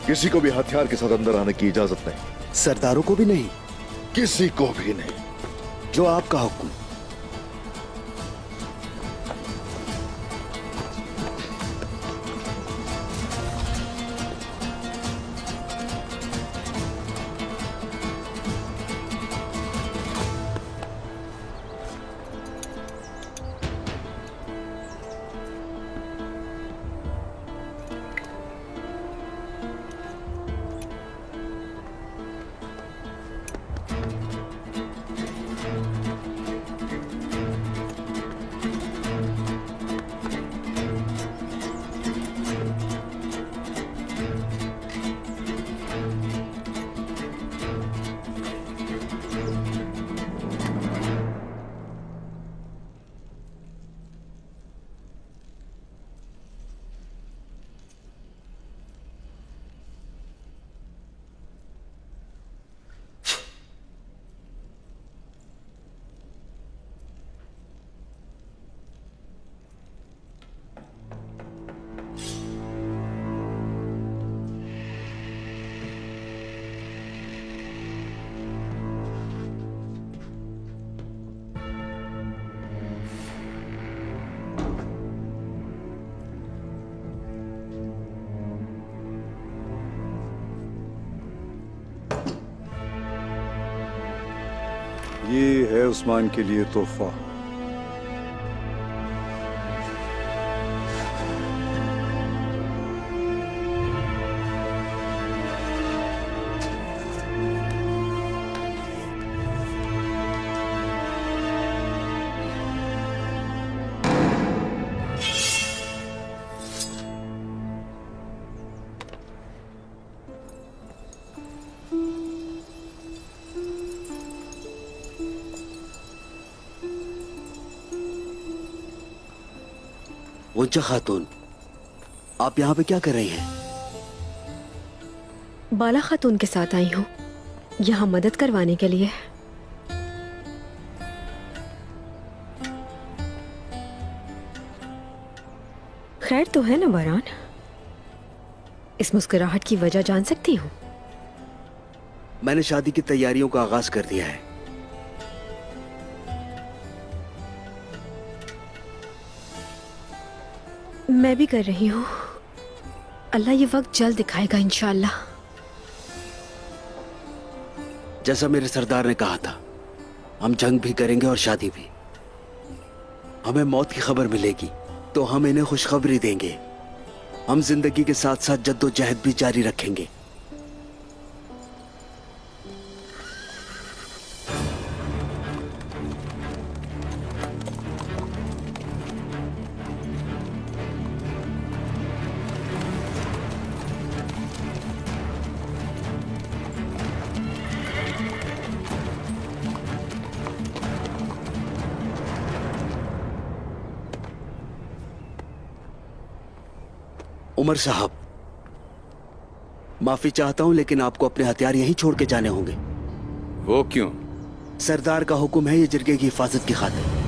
किसी को भी हथियार के साथ अंदर आने की इजाजत नहीं। सरदारों को भी नहीं? किसी को भी नहीं। जो आपका हुक्म। ये है उस्मान के लिए तोहफा। मुंजा खातून, आप यहाँ पे क्या कर रही हैं? बाला खातून के साथ आई हूँ, यहाँ मदद करवाने के लिए। खैर तो है ना बरान? इस मुस्कुराहट की वजह जान सकती हूँ? मैंने शादी की तैयारियों का आगाज कर दिया है। मैं भी कर रही हूँ। अल्लाह ये वक्त जल्द दिखाएगा इंशाअल्लाह। जैसा मेरे सरदार ने कहा था, हम जंग भी करेंगे और शादी भी। हमें मौत की खबर मिलेगी तो हम इन्हें खुशखबरी देंगे। हम जिंदगी के साथ साथ जद्दोजहद भी जारी रखेंगे। उमर साहब, माफी चाहता हूं लेकिन आपको अपने हथियार यहीं छोड़ के जाने होंगे। वो क्यों? सरदार का हुक्म है, ये जिरगे की हिफाजत की खातिर।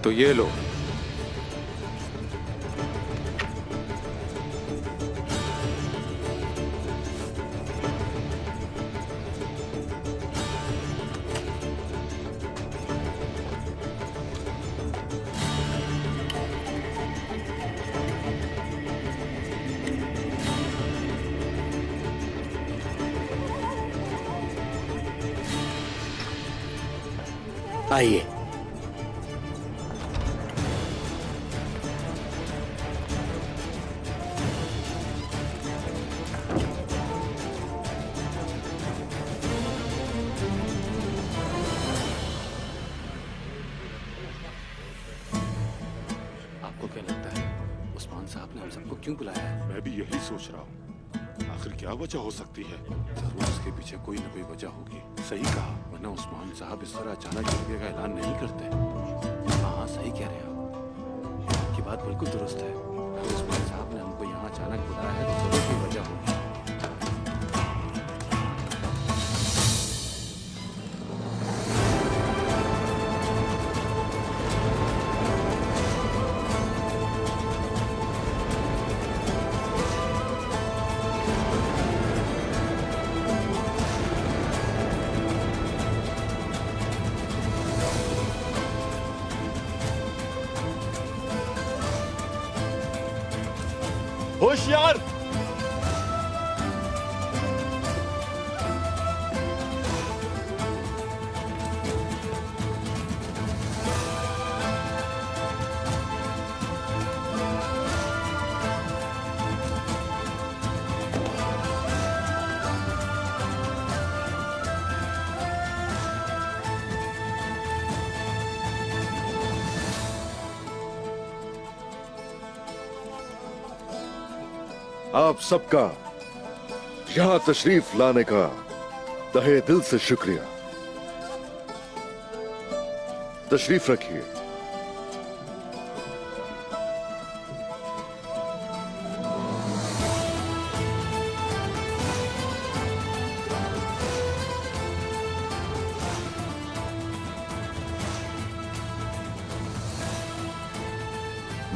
तो ये लो। आइए। आपको क्या लगता है उस्मान साहब ने हम सबको क्यों बुलाया है? मैं भी यही सोच रहा हूँ। आखिर क्या वजह हो सकती है? जरूर उसके पीछे कोई न कोई वजह होगी। सही कहा, वरना उस्मान साहब इस तरह अचानक जिरगे का ऐलान नहीं करते। हाँ हाँ, सही कह रहे हैं आप। आपकी बात बिल्कुल दुरुस्त है। अगर उस्मान साहब ने हमको यहाँ अचानक बुलाया है तो जरूर कोई वजह होगी। होशियार। आप सबका यहां तशरीफ लाने का तहे दिल से शुक्रिया। तशरीफ रखिए।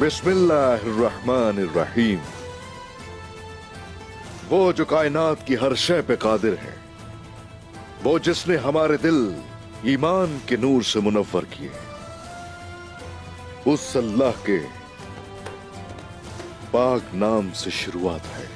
बिस्मिल्लाहिर्रहमानिर्रहीम। वो जो कायनात की हर शय पे कादिर है, वो जिसने हमारे दिल ईमान के नूर से मुनव्वर किए, उस अल्लाह के पाक नाम से शुरुआत है।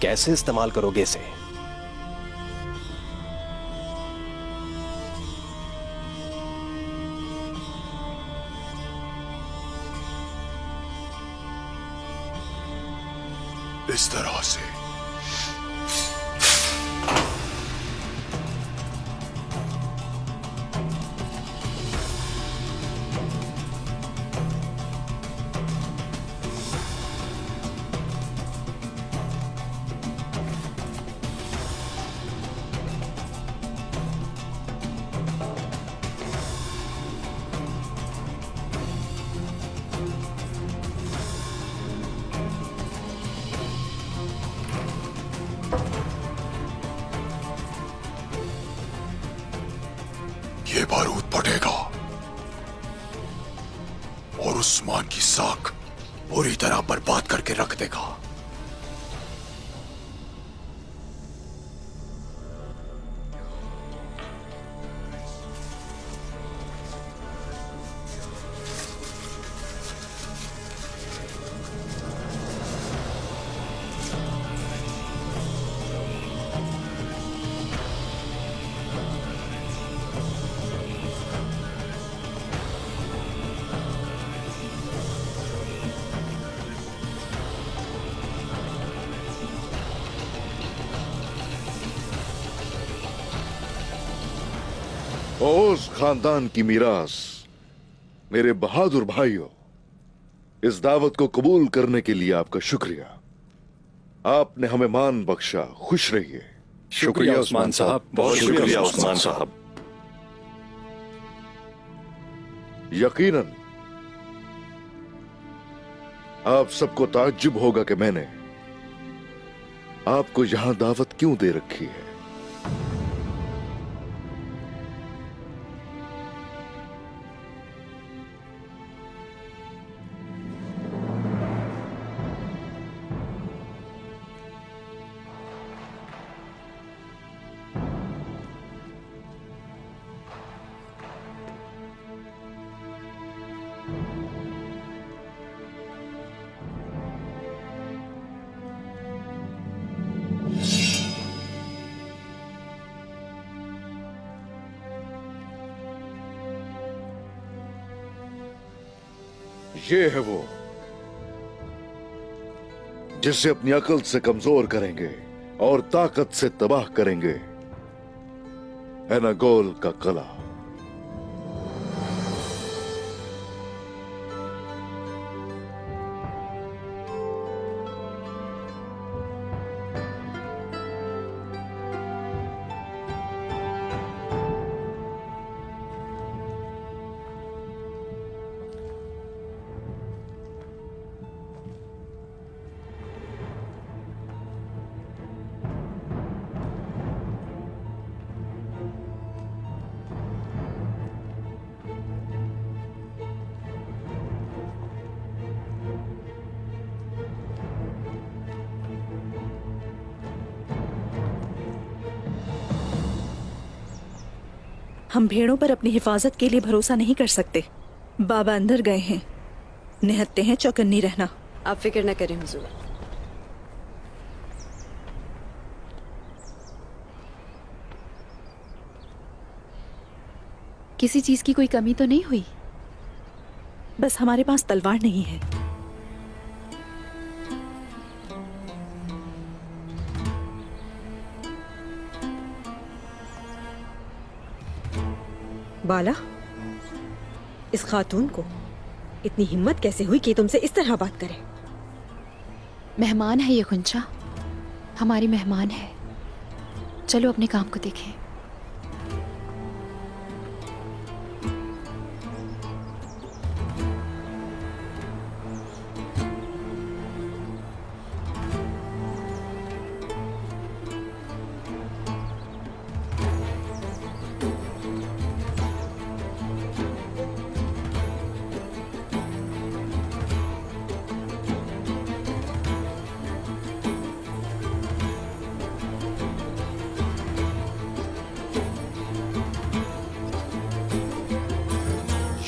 कैसे इस्तेमाल करोगे इसे? इस तरह से। ये बारूद फटेगा और उस्मान की साख पूरी तरह बर्बाद करके रख देगा। ओस खानदान की मीरास। मेरे बहादुर भाइयों, इस दावत को कबूल करने के लिए आपका शुक्रिया। आपने हमें मान बख्शा। खुश रहिए। शुक्रिया उस्मान साहब, बहुत शुक्रिया उस्मान साहब। यकीनन आप सबको ताज्जुब होगा कि मैंने आपको यहां दावत क्यों दे रखी है। ये है वो जिसे अपनी अकल से कमजोर करेंगे और ताकत से तबाह करेंगे। एनागोल का कला। हम भेड़ों पर अपनी हिफाजत के लिए भरोसा नहीं कर सकते। बाबा अंदर गए हैं, निहत्ते हैं, चौकन्नी रहना। आप फिक्र न करें हुजूर। किसी चीज की कोई कमी तो नहीं हुई? बस हमारे पास तलवार नहीं है। बाला, इस खातून को इतनी हिम्मत कैसे हुई कि तुमसे इस तरह बात करे? मेहमान है ये गुंजा, हमारी मेहमान है। चलो अपने काम को देखें।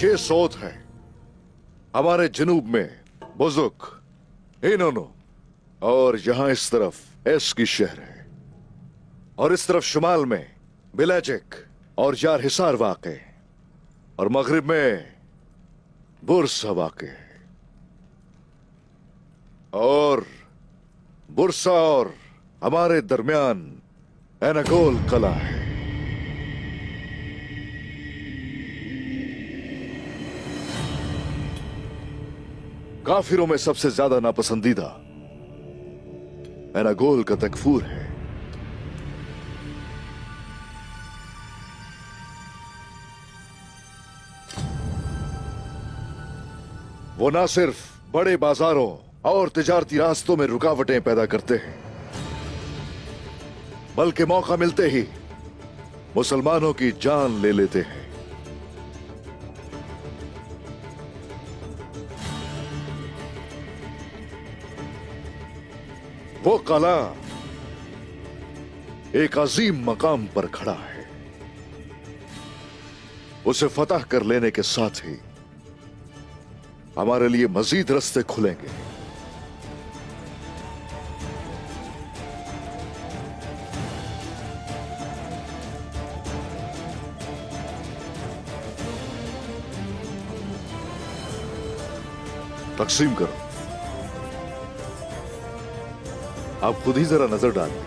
ये सोत है हमारे जनूब में बुजुक, इनोनो, और यहां इस तरफ एस की शहर है, और इस तरफ शुमाल में बिलाजिक और यार हिसार वाक़े, और मगरिब में बुरसा वाक़े है। और बुरसा और हमारे दरमियान एनागोल कला है। काफिरों में सबसे ज्यादा नापसंदीदा एनागोल का तकफूर है। वो ना सिर्फ बड़े बाजारों और तिजारती रास्तों में रुकावटें पैदा करते हैं, बल्कि मौका मिलते ही मुसलमानों की जान ले लेते हैं। वो कला एक अजीम मकाम पर खड़ा है। उसे फतह कर लेने के साथ ही हमारे लिए मजीद रास्ते खुलेंगे। तकसीम करो। आप खुद ही जरा नजर डालें।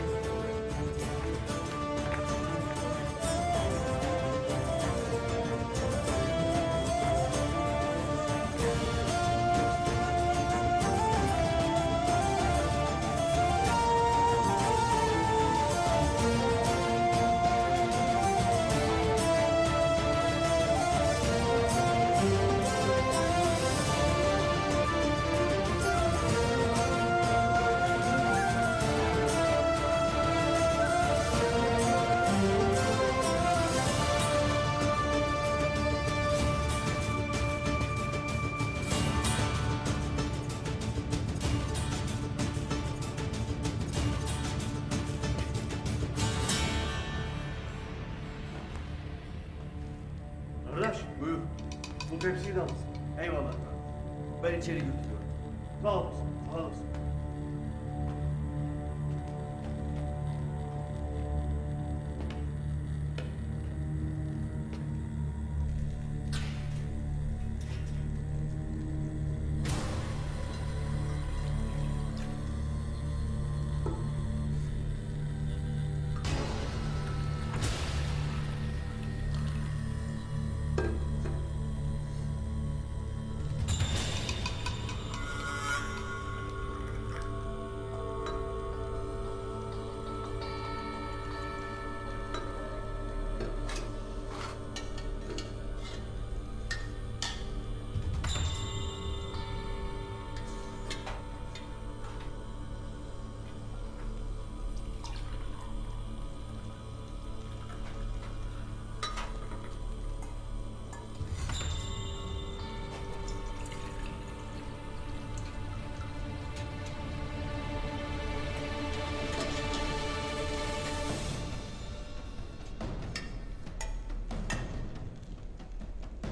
Kardeş buyur. Bu tepsiyi de alırsın. Eyvallah. Ben içeri götürüyorum. Sağ olasın. Sağ olasın.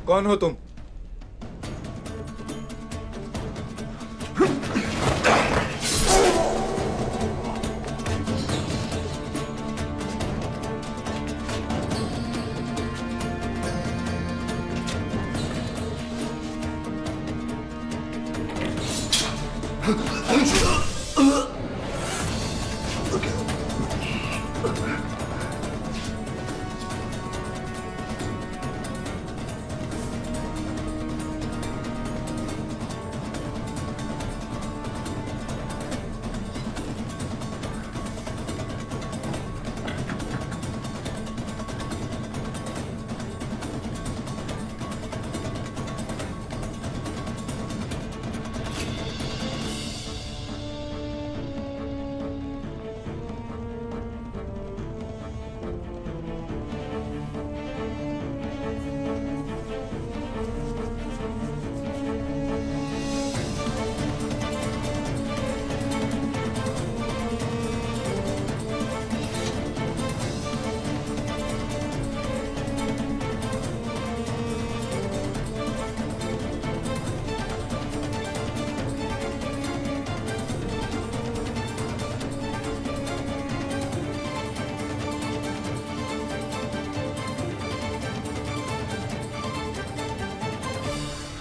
कौन हो तुम?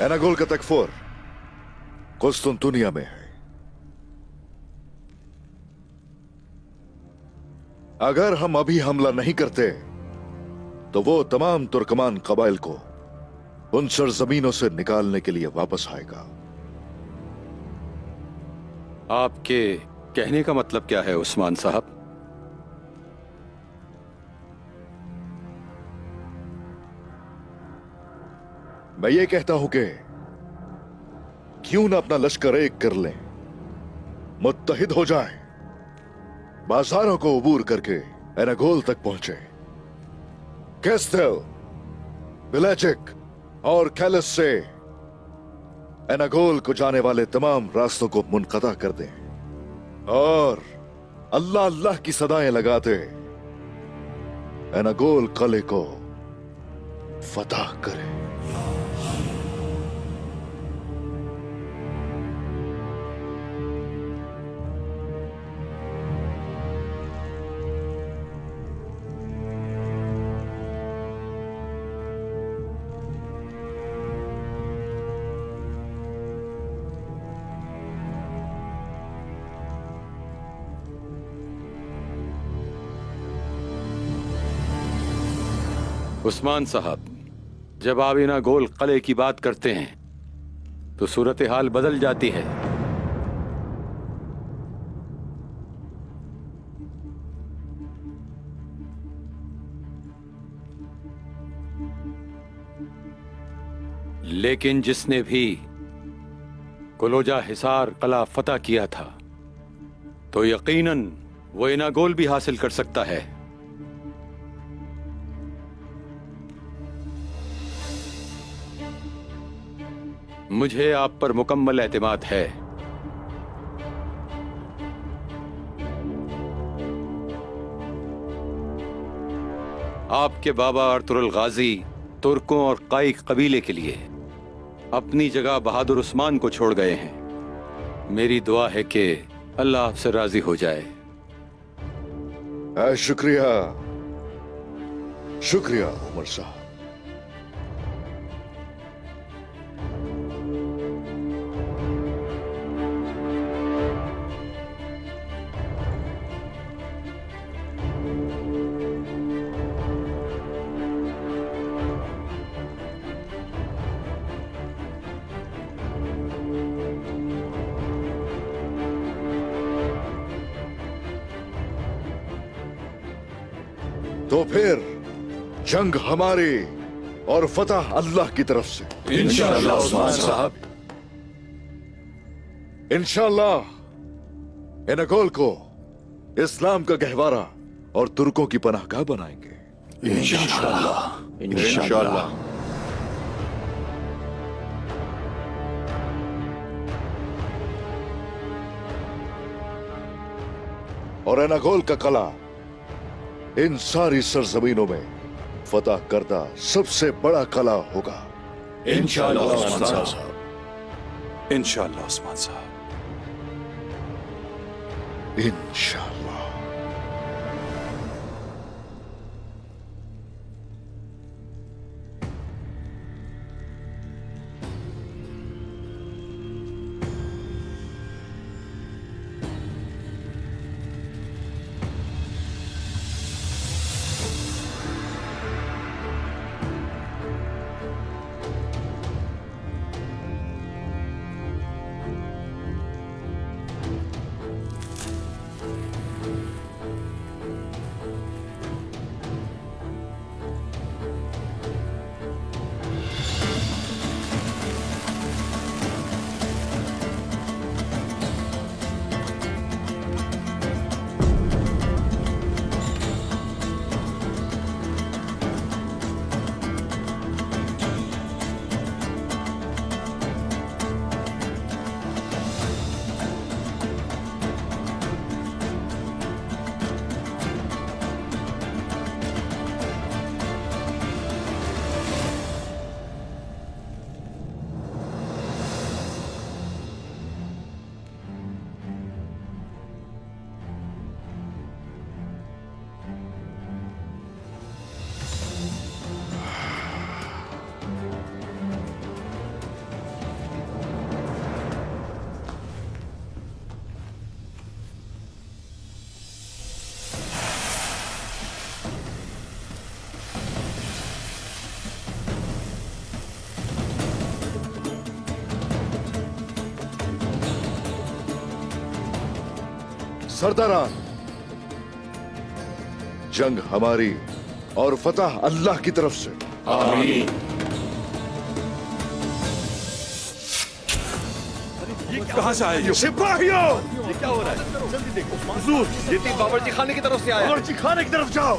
एनागोल का तकफुर कुस्तुनतुनिया में है। अगर हम अभी हमला नहीं करते तो वो तमाम तुर्कमान कबाइल को उन सरजमीनों से निकालने के लिए वापस आएगा। आपके कहने का मतलब क्या है उस्मान साहब? मैं ये कहता हूं कि क्यों ना अपना लश्कर एक कर लें, मुत्तहिद हो जाएं, बाजारों को अबूर करके एनागोल तक पहुंचे, कैस्टेल, बिलेचिक और कैलस से एनागोल को जाने वाले तमाम रास्तों को मुनक़ता कर दें और अल्लाह अल्लाह की सदाएं लगाते एनागोल किले को फतह करें। उस्मान साहब, जब आप एनागोल किले की बात करते हैं तो सूरत हाल बदल जाती है। लेकिन जिसने भी कुलोजा हिसार किला फतह किया था तो यकीनन वो एनागोल भी हासिल कर सकता है। मुझे आप पर मुकम्मल एतमाद है। आपके बाबा अर्तुगरुल गाजी तुर्कों और काइक कबीले के लिए अपनी जगह बहादुर उस्मान को छोड़ गए हैं। मेरी दुआ है कि अल्लाह आपसे राजी हो जाए। शुक्रिया शुक्रिया उमर साहब। तो फिर जंग हमारी और फतह अल्लाह की तरफ से। इंशाअल्लाह उस्मान साहब। इंशाअल्लाह एनागोल को इस्लाम का गहवारा और तुर्कों की पनाहगाह बनाएंगे। इंशाअल्लाह इंशाअल्लाह। और एनागोल का किला इन सारी सरजमीनों में फतह करदा सबसे बड़ा किला होगा। इंशाअल्लाह उस्मान साहब। इंशाअल्लाह उस्मान साहब। इंशाअल्लाह। सरदारान, जंग हमारी और फतह अल्लाह की तरफ से। आमीन। कहां से आए ये? सिपाहियों, ये क्या हो रहा है? जल्दी देखो हुजूर, ये तीर बावर्ची खाने की तरफ से आया है। बावर्ची खाने की तरफ जाओ,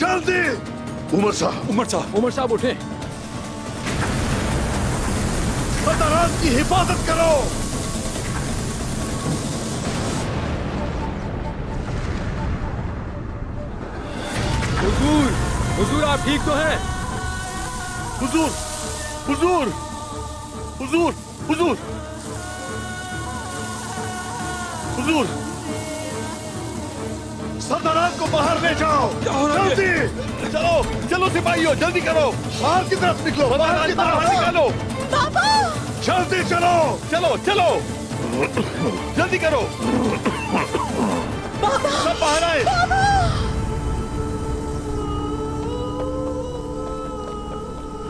जल्दी। उमर साहब, उमर साहब उठे। सरदारान की हिफाजत करो। हुजूर आप ठीक तो हैं? हुजूर, हुजूर, हुजूर, हुजूर, हुजूर, सरदारान को बाहर ले जाओ, जल्दी। चलो चलो सिपाहियों, जल्दी करो। बाहर की तरफ निकलो, बाहर की बाहर तरफ निकालो। जल्दी चलो। चलो चलो, जल्दी करो। सब बाहर आए।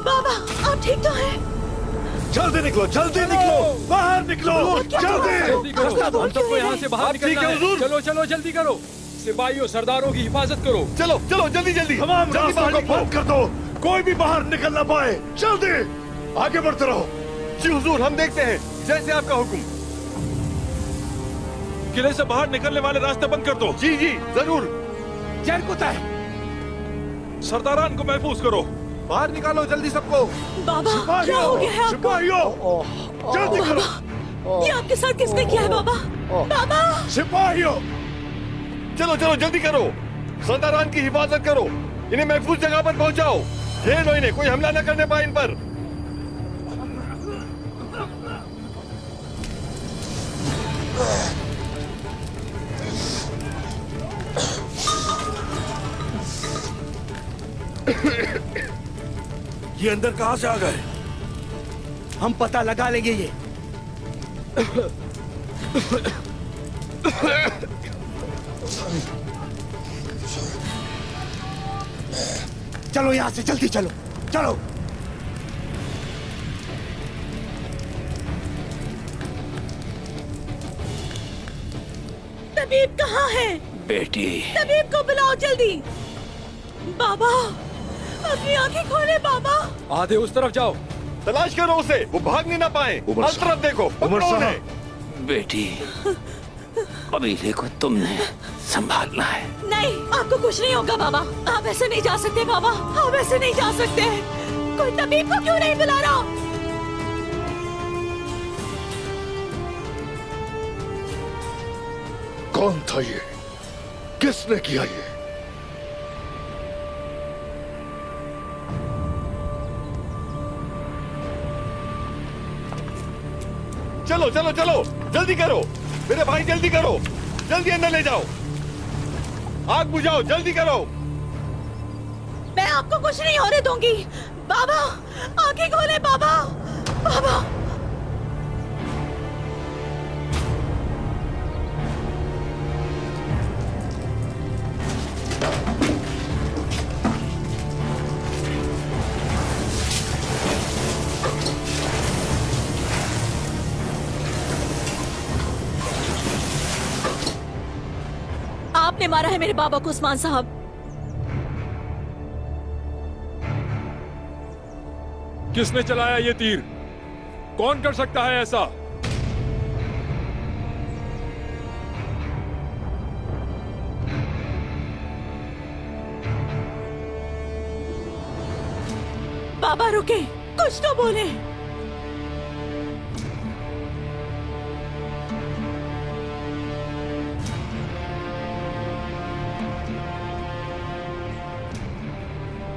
बाबा आप ठीक तो हैं? जल्दी निकलो, जल्दी निकलो, बाहर निकलो, जल्दी। हम सबको यहाँ से बाहर ठीक निकलना है है। हुजूर। चलो चलो जल्दी करो। सिपाहियों सरदारों की हिफाजत करो। चलो चलो, जल्दी जल्दी, तमाम जल्दी रास्तों बाहर को निकलो। बंद कर दो, कोई भी बाहर निकल ना पाए। जल्दी आगे बढ़ते रहो। जी हुजूर, हम देखते हैं, जैसे आपका हुक्म। किले से बाहर निकलने वाले रास्ते बंद कर दो। जी जी जरूर। सरदारान को महफूज करो। बाहर निकालो जल्दी सबको। बाबा क्या हो गया है आपको? सिपाहियों, जल्दी करो। ये आपके साथ किसने किया है बाबा? बाबा सिपाहियों, चलो चलो जल्दी करो, सरदारान की हिफाजत करो, इन्हें महफूज जगह पर पहुंचाओ। ये लो इन्हें, कोई हमला न करने पाए इन पर। ये अंदर कहां से आ गए? हम पता लगा लेंगे ये। चलो यहां से जल्दी चलो, चलो। तबीब कहाँ है? बेटी तबीब को बुलाओ जल्दी। बाबा अपनी आंखें खोले बाबा। आधे उस तरफ जाओ। तलाश करो उसे, वो भागने ना पाए। उमर हर साहब, तरफ देखो, उमर पकड़ो साहब। उन्हें। बेटी कबीले को तुमने संभालना है। नहीं आपको कुछ नहीं होगा बाबा। आप ऐसे नहीं जा सकते बाबा, आप ऐसे नहीं जा सकते। कोई तबीब को क्यों नहीं बुला रहा? कौन था ये? किसने किया ये? चलो चलो चलो, जल्दी करो मेरे भाई, जल्दी करो, जल्दी अंदर ले जाओ, आग बुझाओ, जल्दी करो। मैं आपको कुछ नहीं होने दूंगी। बाबा, आंखें खोले बाबा। बाबा, आपने मारा है मेरे बाबा को उस्मान साहब। किसने चलाया ये तीर? कौन कर सकता है ऐसा? बाबा रुके, कुछ तो बोले।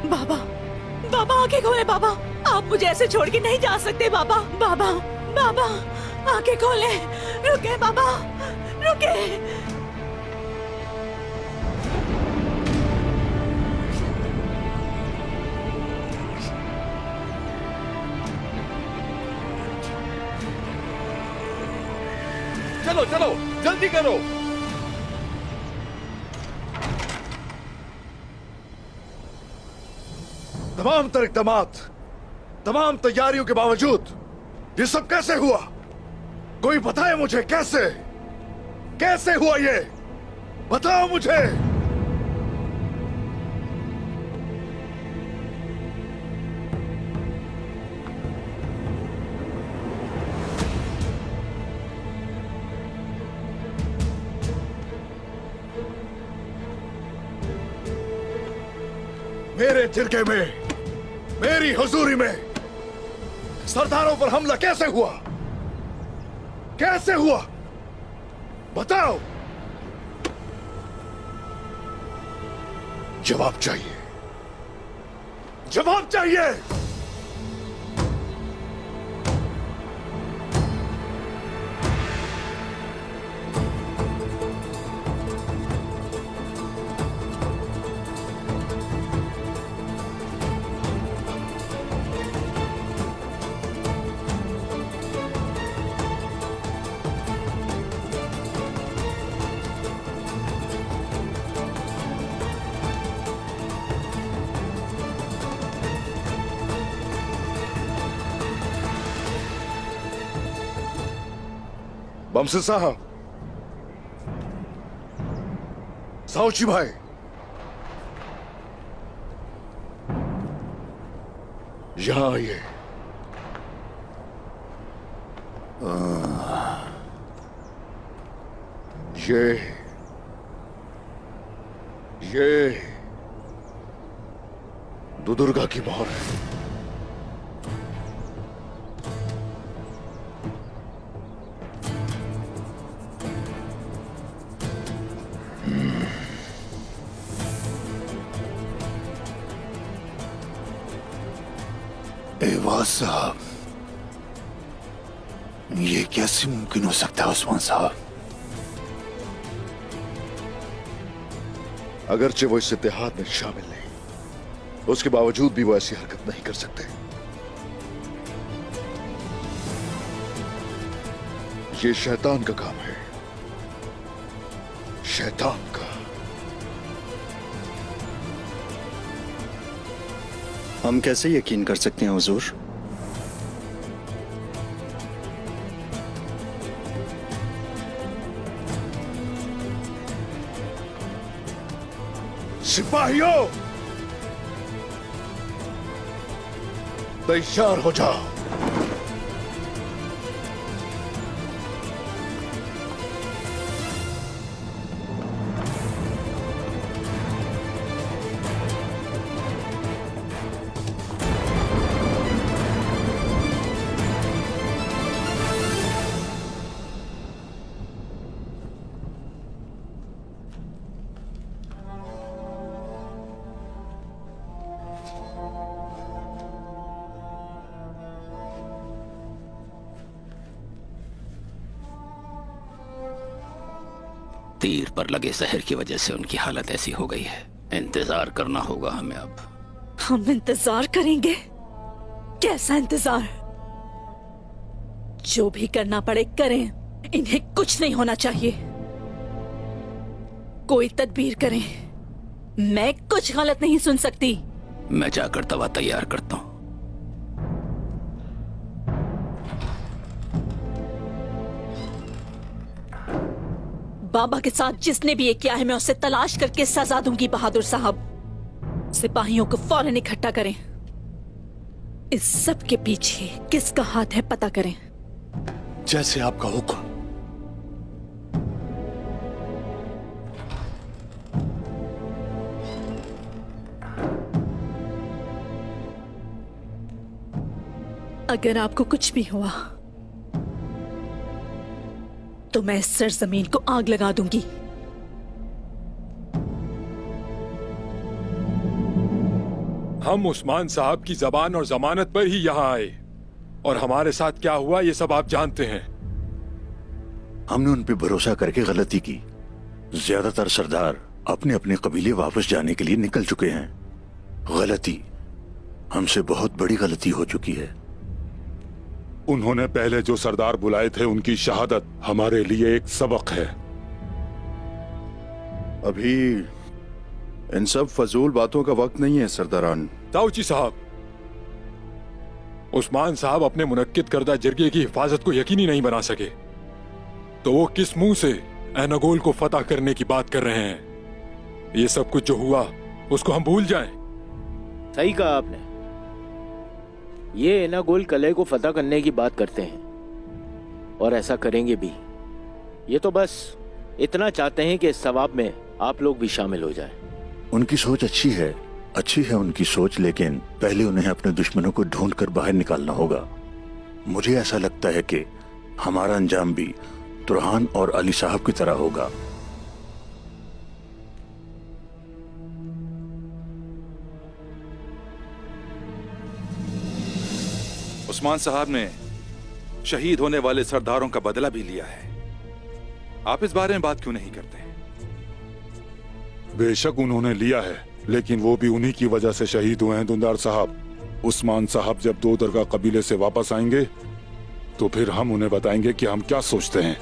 बाबा, बाबा आंखें खोले बाबा। आप मुझे ऐसे छोड़ के नहीं जा सकते बाबा। बाबा, बाबा आंखें खोले। रुके बाबा, रुके। चलो चलो, जल्दी करो। तमाम इक़दामात, तमाम तैयारियों के बावजूद ये सब कैसे हुआ? कोई बताए मुझे, कैसे कैसे हुआ ये? बताओ मुझे। मेरे जिरगे में, मेरी हुजूरी में सरदारों पर हमला कैसे हुआ? कैसे हुआ? बताओ। जवाब चाहिए, जवाब चाहिए। बमसे साहब, साउची भाई, यहां आइए। ये दुर्गा की मोहर है। एवाज साहब, ये कैसे मुमकिन हो सकता है उस्मान साहब? अगरचे वो इस इत्तेहाद में शामिल नहीं, उसके बावजूद भी वो ऐसी हरकत नहीं कर सकते। ये शैतान का काम है, शैतान का। हम कैसे यकीन कर सकते हैं हुजूर? सिपाहियों, तैयार हो जाओ। तीर पर लगे जहर की वजह से उनकी हालत ऐसी हो गई है। इंतजार करना होगा हमें अब। हम इंतजार करेंगे? कैसा इंतजार? जो भी करना पड़े करें, इन्हें कुछ नहीं होना चाहिए। कोई तदबीर करें, मैं कुछ गलत नहीं सुन सकती। मैं जाकर दवा तैयार करता हूं। बाबा के साथ जिसने भी ये किया है, मैं उसे तलाश करके सजा दूंगी। बहादुर साहब, सिपाहियों को फौरन इकट्ठा करें। इस सब के पीछे किसका हाथ है पता करें। जैसे आपका हुक्म। अगर आपको कुछ भी हुआ तो मैं इस सरजमीन को आग लगा दूंगी। हम उस्मान साहब की जबान और जमानत पर ही यहाँ आए, और हमारे साथ क्या हुआ ये सब आप जानते हैं। हमने उन पे भरोसा करके गलती की। ज्यादातर सरदार अपने अपने कबीले वापस जाने के लिए निकल चुके हैं। गलती, हमसे बहुत बड़ी गलती हो चुकी है। उन्होंने पहले जो सरदार बुलाए थे उनकी शहादत हमारे लिए एक सबक है। अभी इन सब फजूल बातों का वक्त नहीं है सरदारान। दाऊची साहब, उस्मान साहब अपने मुनक्किद करदा जरगे की हिफाजत को यकीनी नहीं बना सके, तो वो किस मुंह से एनागोल को फतह करने की बात कर रहे हैं। ये सब कुछ जो हुआ उसको हम भूल जाएं। सही कहा आपने। ये एनागोल कलह को फतह करने की बात करते हैं, और ऐसा करेंगे भी। ये तो बस इतना चाहते हैं कि इस सवाब में आप लोग भी शामिल हो जाएं। उनकी सोच अच्छी है उनकी सोच, लेकिन पहले उन्हें अपने दुश्मनों को ढूंढकर बाहर निकालना होगा। मुझे ऐसा लगता है कि हमारा अंजाम भी तुरहान और अली साहब की तरह होगा। उस्मान साहब ने शहीद होने वाले सरदारों का बदला भी लिया है। आप इस बारे में बात क्यों नहीं करते? बेशक उन्होंने लिया है, लेकिन वो भी उन्हीं की वजह से शहीद हुए हैं दुंदार साहब। उस्मान साहब जब दो दरगाह कबीले से वापस आएंगे तो फिर हम उन्हें बताएंगे कि हम क्या सोचते हैं।